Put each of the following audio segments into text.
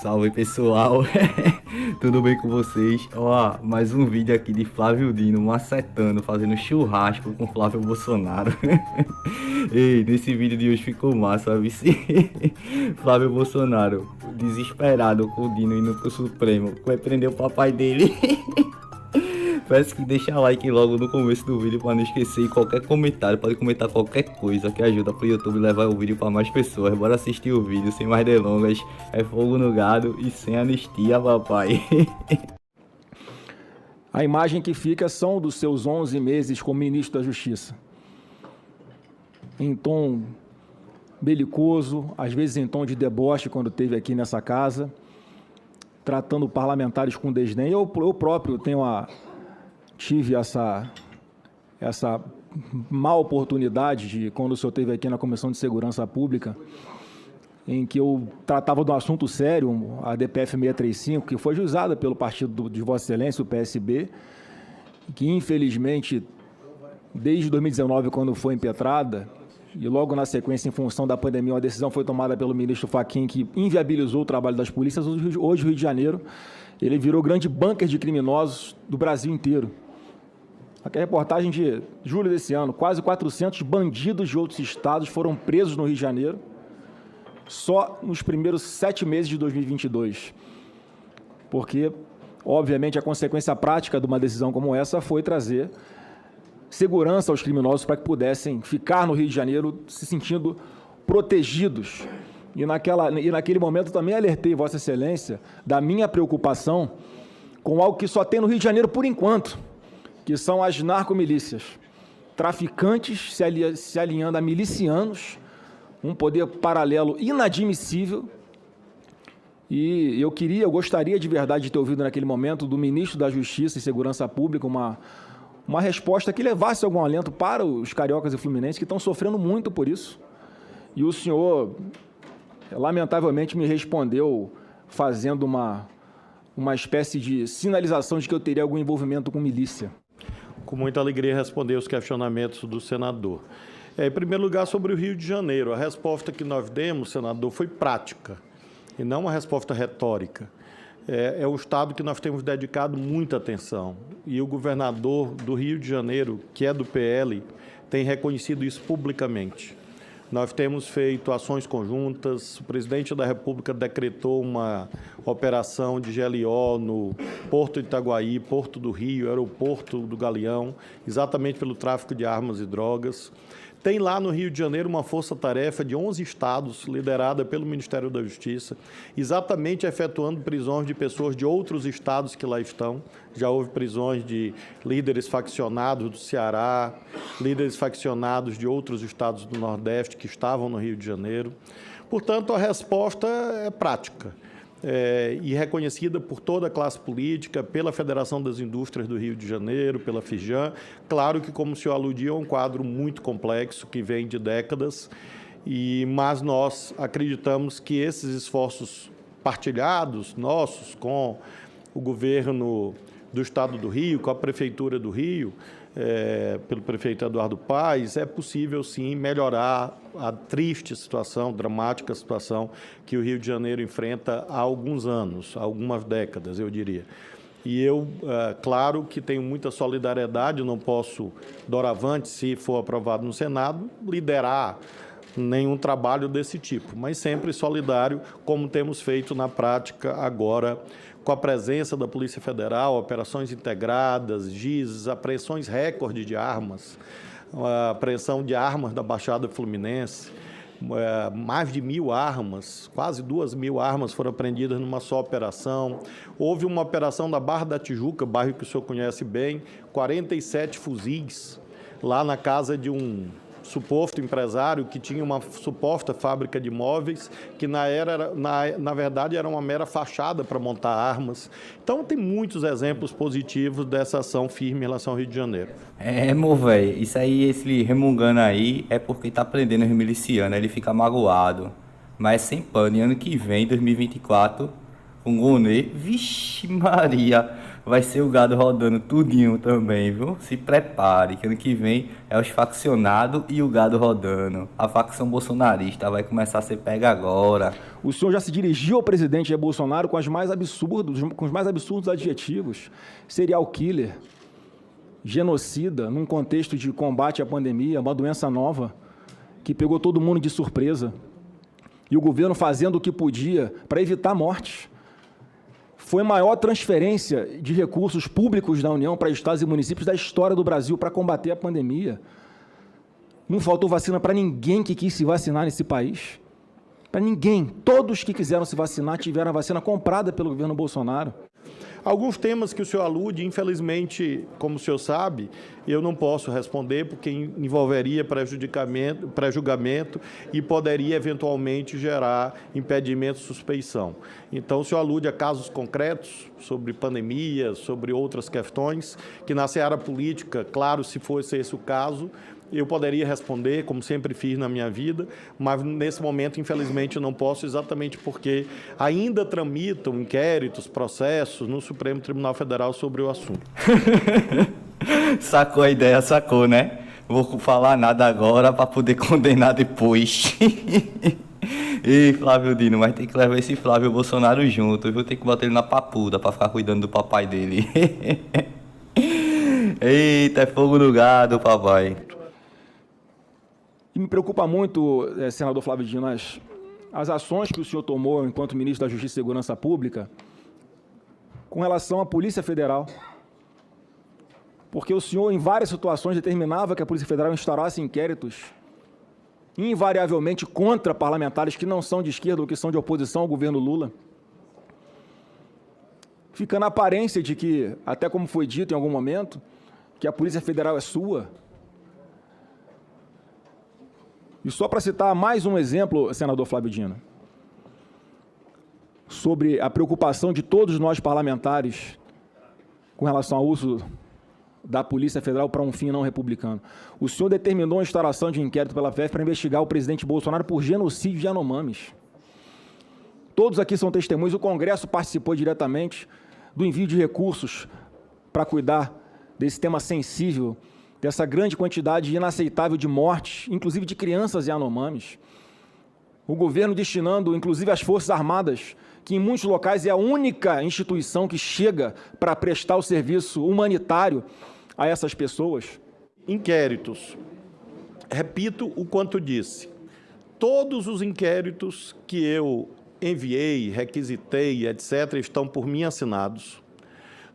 Salve pessoal, tudo bem com vocês? Ó, mais um vídeo aqui de Flávio Dino macetando, fazendo churrasco com Flávio Bolsonaro. Ei, nesse vídeo de hoje ficou massa, vice. Flávio Bolsonaro, desesperado com o Dino indo pro Supremo, vai prender o papai dele. Peço que deixa like logo no começo do vídeo para não esquecer, e qualquer comentário, pode comentar qualquer coisa que ajuda pro YouTube levar o vídeo para mais pessoas. Bora assistir o vídeo sem mais delongas, é fogo no gado e sem anistia, papai. A imagem que fica são dos seus 11 meses como ministro da Justiça. Em tom belicoso, às vezes em tom de deboche quando esteve aqui nessa casa, tratando parlamentares com desdém. Eu próprio tive essa má oportunidade de, quando o senhor esteve aqui na Comissão de Segurança Pública, em que eu tratava de um assunto sério, a DPF 635, que foi juizada pelo partido de Vossa Excelência, o PSB, que infelizmente, desde 2019, quando foi impetrada, e logo na sequência, em função da pandemia, uma decisão foi tomada pelo ministro Fachin, que inviabilizou o trabalho das polícias. Hoje o Rio de Janeiro, ele virou grande bunker de criminosos do Brasil inteiro. Aqui é a reportagem de julho desse ano, quase 400 bandidos de outros estados foram presos no Rio de Janeiro, só nos primeiros 7 meses de 2022. Porque, obviamente, a consequência prática de uma decisão como essa foi trazer segurança aos criminosos para que pudessem ficar no Rio de Janeiro se sentindo protegidos. E naquele momento também alertei Vossa Excelência da minha preocupação com algo que só tem no Rio de Janeiro por enquanto, que são as narcomilícias. Traficantes se alinhando a milicianos, um poder paralelo inadmissível. E eu gostaria de verdade de ter ouvido naquele momento do ministro da Justiça e Segurança Pública uma resposta que levasse algum alento para os cariocas e fluminenses que estão sofrendo muito por isso. E o senhor, lamentavelmente, me respondeu fazendo uma espécie de sinalização de que eu teria algum envolvimento com milícia. Com muita alegria responder os questionamentos do senador. Em primeiro lugar, sobre o Rio de Janeiro, a resposta que nós demos, senador, foi prática e não uma resposta retórica. É o estado que nós temos dedicado muita atenção e o governador do Rio de Janeiro, que é do PL, tem reconhecido isso publicamente. Nós temos feito ações conjuntas, o presidente da República decretou uma operação de GLO no Porto de Itaguaí, Porto do Rio, Aeroporto do Galeão, exatamente pelo tráfico de armas e drogas. Tem lá no Rio de Janeiro uma força-tarefa de 11 estados, liderada pelo Ministério da Justiça, exatamente efetuando prisões de pessoas de outros estados que lá estão. Já houve prisões de líderes faccionados do Ceará, líderes faccionados de outros estados do Nordeste que estavam no Rio de Janeiro. Portanto, a resposta é prática. E reconhecida por toda a classe política, pela Federação das Indústrias do Rio de Janeiro, pela FIJAM. Claro que, como o senhor aludiu, é um quadro muito complexo, que vem de décadas, mas nós acreditamos que esses esforços partilhados, nossos, com o governo do Estado do Rio, com a Prefeitura do Rio, pelo prefeito Eduardo Paes, é possível, sim, melhorar a triste situação, dramática situação que o Rio de Janeiro enfrenta há alguns anos, há algumas décadas, eu diria. E eu, claro que tenho muita solidariedade, não posso, doravante, se for aprovado no Senado, liderar nenhum trabalho desse tipo, mas sempre solidário, como temos feito na prática agora, com a presença da Polícia Federal, operações integradas, GIS, apreensões recorde de armas, a apreensão de armas da Baixada Fluminense, mais de 1.000 armas, quase 2.000 armas foram apreendidas numa só operação. Houve uma operação na Barra da Tijuca, bairro que o senhor conhece bem, 47 fuzis lá na casa de um suposto empresário que tinha uma suposta fábrica de móveis, que na verdade era uma mera fachada para montar armas. Então, tem muitos exemplos positivos dessa ação firme em relação ao Rio de Janeiro. Meu velho, isso aí, esse remungando aí, é porque tá prendendo os milicianos, ele fica magoado. Mas sem pano, e ano que vem, 2024, com Gonê, vixe Maria, vai ser o gado rodando tudinho também, viu? Se prepare, que ano que vem é os faccionados e o gado rodando. A facção bolsonarista vai começar a ser pega agora. O senhor já se dirigiu ao presidente Jair Bolsonaro com os mais absurdos adjetivos. Serial killer, genocida, num contexto de combate à pandemia, uma doença nova, que pegou todo mundo de surpresa. E o governo fazendo o que podia para evitar mortes. Foi a maior transferência de recursos públicos da União para estados e municípios da história do Brasil para combater a pandemia. Não faltou vacina para ninguém que quis se vacinar nesse país. Para ninguém. Todos que quiseram se vacinar tiveram a vacina comprada pelo governo Bolsonaro. Alguns temas que o senhor alude, infelizmente, como o senhor sabe, eu não posso responder porque envolveria pré-julgamento e poderia eventualmente gerar impedimento, suspeição. Então, o senhor alude a casos concretos sobre pandemia, sobre outras questões, que na seara política, claro, se fosse esse o caso, eu poderia responder, como sempre fiz na minha vida, mas nesse momento, infelizmente, eu não posso, exatamente porque ainda tramitam inquéritos, processos no Supremo Tribunal Federal sobre o assunto. Sacou a ideia, sacou, né? Vou falar nada agora para poder condenar depois. Ei, Flávio Dino, mas tem que levar esse Flávio Bolsonaro junto. Eu vou ter que botar ele na papuda para ficar cuidando do papai dele. Eita, é fogo no gado, papai. E me preocupa muito, senador Flávio Dino, as ações que o senhor tomou enquanto ministro da Justiça e Segurança Pública com relação à Polícia Federal. Porque o senhor, em várias situações, determinava que a Polícia Federal instaurasse inquéritos, invariavelmente contra parlamentares que não são de esquerda ou que são de oposição ao governo Lula. Fica na aparência de que, até como foi dito em algum momento, que a Polícia Federal é sua. E só para citar mais um exemplo, senador Flávio Dino, sobre a preocupação de todos nós parlamentares com relação ao uso da Polícia Federal para um fim não republicano. O senhor determinou a instauração de inquérito pela PF para investigar o presidente Bolsonaro por genocídio de Yanomamis. Todos aqui são testemunhos, o Congresso participou diretamente do envio de recursos para cuidar desse tema sensível, dessa grande quantidade inaceitável de mortes, inclusive de crianças Yanomamis. O governo destinando, inclusive, as Forças Armadas, que em muitos locais é a única instituição que chega para prestar o serviço humanitário a essas pessoas. Inquéritos. Repito o quanto disse. Todos os inquéritos que eu enviei, requisitei, etc., estão por mim assinados.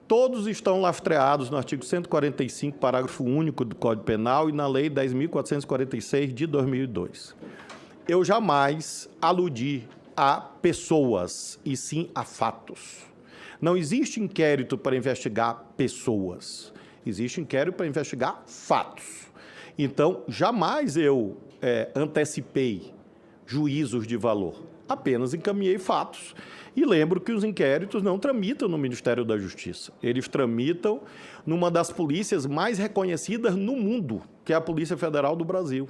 Todos estão lastreados no artigo 145, parágrafo único do Código Penal e na Lei 10.446 de 2002. Eu jamais aludi a pessoas, e sim a fatos. Não existe inquérito para investigar pessoas, existe inquérito para investigar fatos. Então, jamais eu antecipei juízos de valor, apenas encaminhei fatos. E lembro que os inquéritos não tramitam no Ministério da Justiça. Eles tramitam numa das polícias mais reconhecidas no mundo, que é a Polícia Federal do Brasil.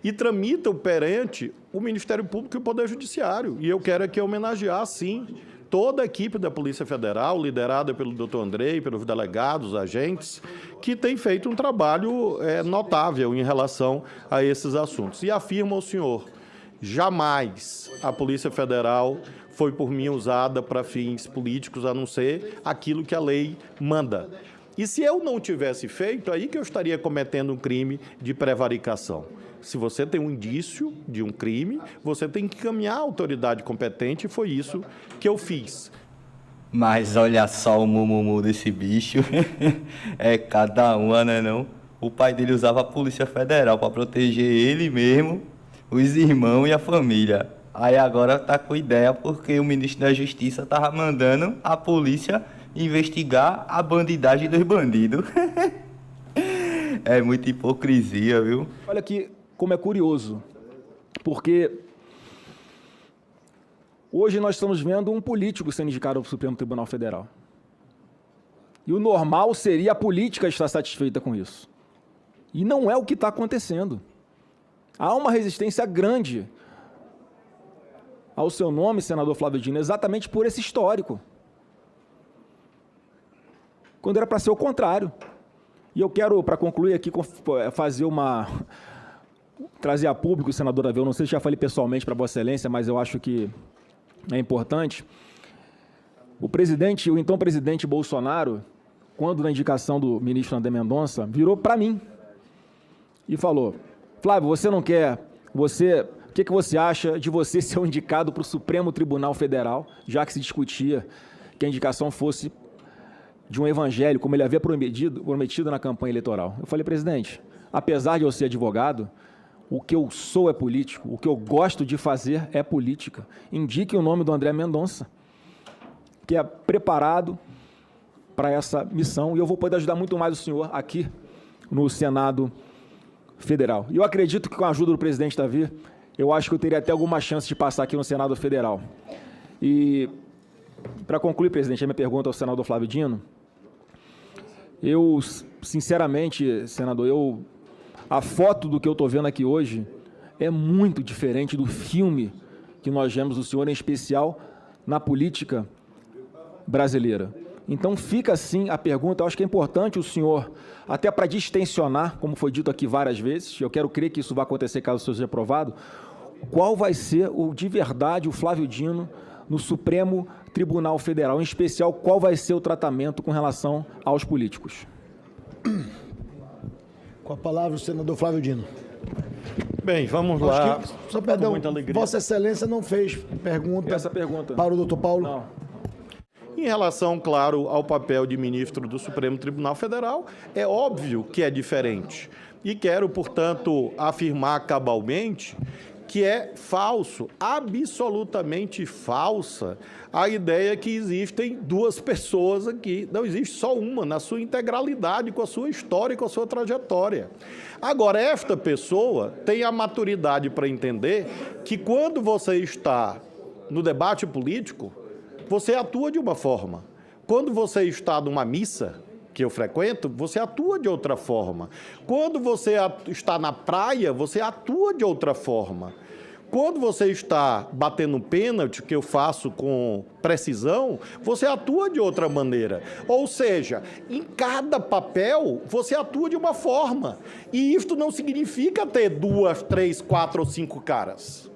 E tramitam perante o Ministério Público e o Poder Judiciário. E eu quero aqui homenagear, sim, toda a equipe da Polícia Federal, liderada pelo Dr. Andrei, pelos delegados, agentes, que tem feito um trabalho notável em relação a esses assuntos. E afirmo ao senhor, jamais a Polícia Federal foi por mim usada para fins políticos, a não ser aquilo que a lei manda. E se eu não tivesse feito, aí que eu estaria cometendo um crime de prevaricação. Se você tem um indício de um crime, você tem que encaminhar a autoridade competente, e foi isso que eu fiz. Mas olha só o mumumu desse bicho. É cada uma, né não? O pai dele usava a Polícia Federal para proteger ele mesmo, os irmãos e a família. Aí agora tá com ideia porque o ministro da Justiça tava mandando a polícia investigar a bandidagem dos bandidos. É muita hipocrisia, viu? Olha aqui como é curioso, porque hoje nós estamos vendo um político sendo indicado ao Supremo Tribunal Federal. E o normal seria a política estar satisfeita com isso. E não é o que está acontecendo. Há uma resistência grande ao seu nome, senador Flávio Dino, exatamente por esse histórico. quando era para ser o contrário. E eu quero, para concluir aqui, trazer a público, senador Davi, eu não sei se já falei pessoalmente para Vossa Excelência, mas eu acho que é importante. O então presidente Bolsonaro, quando na indicação do ministro André Mendonça, virou para mim e falou: Flávio, você não quer, o que você acha de você ser indicado para o Supremo Tribunal Federal, já que se discutia que a indicação fosse de um evangelho, como ele havia prometido na campanha eleitoral. Eu falei: presidente, apesar de eu ser advogado, o que eu sou é político, o que eu gosto de fazer é política. Indique o nome do André Mendonça, que é preparado para essa missão, e eu vou poder ajudar muito mais o senhor aqui no Senado Federal. E eu acredito que com a ajuda do presidente Davi, eu acho que eu teria até alguma chance de passar aqui no Senado Federal. E, para concluir, presidente, a minha pergunta ao senador Flávio Dino, eu, sinceramente, senador, a foto do que eu estou vendo aqui hoje é muito diferente do filme que nós vemos do senhor, em especial na política brasileira. Então, fica assim a pergunta. Eu acho que é importante o senhor, até para distensionar, como foi dito aqui várias vezes, eu quero crer que isso vai acontecer caso o senhor seja aprovado, qual vai ser de verdade o Flávio Dino no Supremo Tribunal Federal, em especial, qual vai ser o tratamento com relação aos políticos? Com a palavra o senador Flávio Dino. Bem, vamos lá. Só perdão, muita alegria. Vossa Excelência não fez Essa pergunta para o doutor Paulo? Não. Em relação, claro, ao papel de ministro do Supremo Tribunal Federal, é óbvio que é diferente. E quero, portanto, afirmar cabalmente que é falso, absolutamente falsa, a ideia que existem duas pessoas aqui. Não existe só uma, na sua integralidade, com a sua história e com a sua trajetória. Agora, esta pessoa tem a maturidade para entender que quando você está no debate político, você atua de uma forma. Quando você está numa missa, que eu frequento, você atua de outra forma. Quando você está na praia, você atua de outra forma. Quando você está batendo pênalti, que eu faço com precisão, você atua de outra maneira. Ou seja, em cada papel, você atua de uma forma. E isto não significa ter 2, 3, 4 ou 5 caras.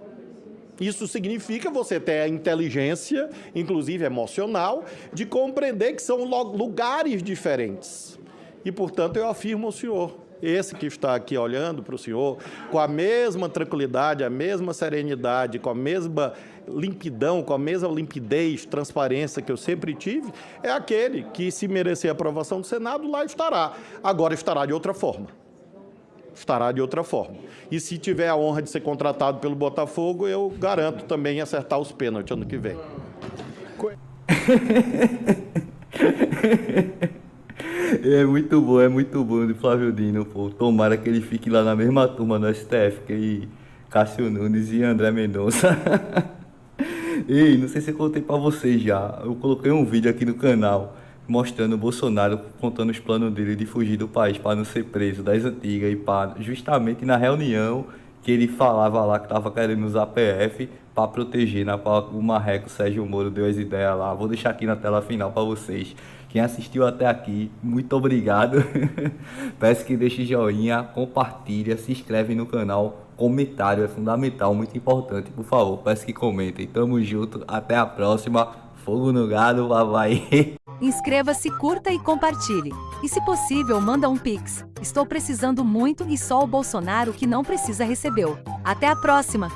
Isso significa você ter a inteligência, inclusive emocional, de compreender que são lugares diferentes. E, portanto, eu afirmo ao senhor, esse que está aqui olhando para o senhor, com a mesma tranquilidade, a mesma serenidade, com a mesma limpidão, com a mesma limpidez, transparência que eu sempre tive, é aquele que, se merecer a aprovação do Senado, lá estará. Agora estará de outra forma. Estará de outra forma. E se tiver a honra de ser contratado pelo Botafogo, eu garanto também acertar os pênaltis ano que vem. É muito bom de Flávio Dino, pô. Tomara que ele fique lá na mesma turma do STF, que Cássio Nunes e André Mendonça. Ei, não sei se eu contei pra vocês já. Eu coloquei um vídeo aqui no canal mostrando o Bolsonaro contando os planos dele de fugir do país para não ser preso das antigas e para justamente na reunião que ele falava lá que estava querendo usar PF para proteger, na qual o Marreco Sérgio Moro deu as ideias lá. Vou deixar aqui na tela final para vocês. Quem assistiu até aqui, muito obrigado. Peço que deixe joinha, compartilha, se inscreve no canal. Comentário é fundamental, muito importante, por favor. Peço que comentem. Tamo junto, até a próxima. Fogo no gado, vai. Inscreva-se, curta e compartilhe. E se possível, manda um Pix. Estou precisando muito e só o Bolsonaro que não precisa recebeu. Até a próxima!